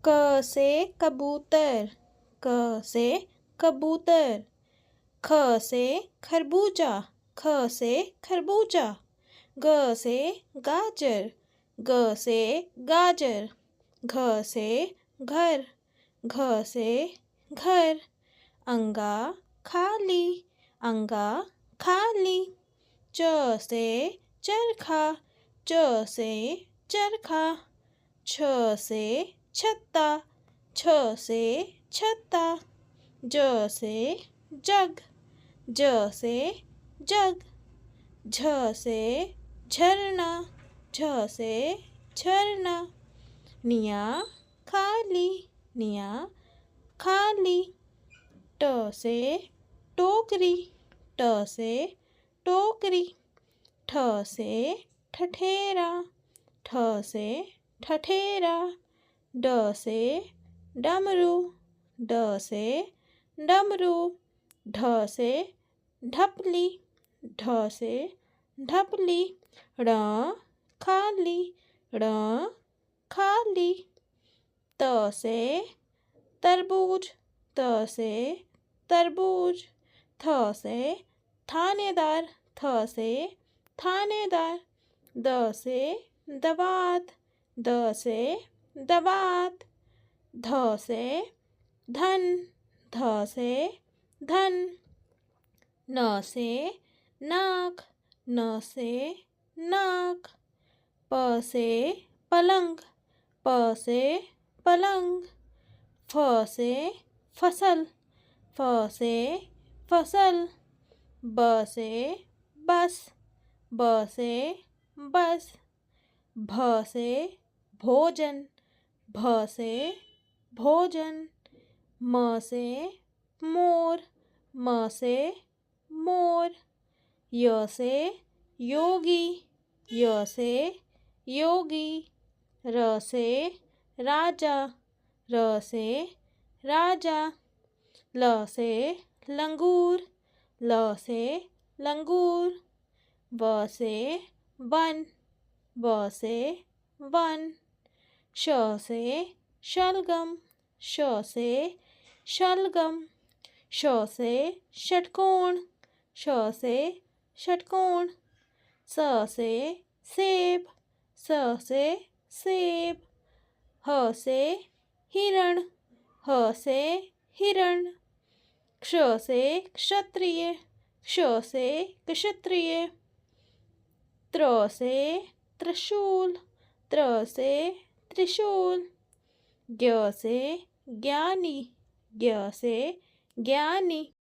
क से कबूतर, क से कबूतर। ख से खरबूजा, ख से खरबूजा। ग से गाजर, ग से गाजर। घ से घर, घ से घर। अंगा खाली, अंगा खाली। च से चरखा, च से चरखा। छ से छत्ता, छ से छत्ता। ज से जग, ज से जग। झ से झरना, झ से झरना। निया खाली, निया खाली। ट से टोकरी, ट से टोकरी। ठ से ठठेरा, ठ से ठठेरा। ड से डमरू, ड से डमरू। ढ से ढपली, ढ से ढपली। ड़ खाली, ड़ खाली। त से तरबूज, त से तरबूज। थ से थानेदार, थ से थानेदार। द से दवात, द से दवात। ध से धन, ध से धन। न से नाक, न से नाक। प से पलंग, प से पलंग। फ से फसल, फ से फसल। ब से बस, ब से बस। भ से भोजन, भ से भोजन। म से मोर, म से मोर। य से योगी, य से योगी। र से राजा, र से राजा। ल से लंगूर, ल से लंगूर। व से वन, व से वन। श से शलगम, श से शलगम। श से षटकोण, श से षटकोण। स से सेब, स से सेब। ह से हिरण, ह से हिरण। क्ष से क्षत्रिय, क्ष से क्षत्रिय। त्र से त्रिशूल, त्र से त्रिशूल। ज्ञ से ज्ञानी, ज्ञ से ज्ञानी।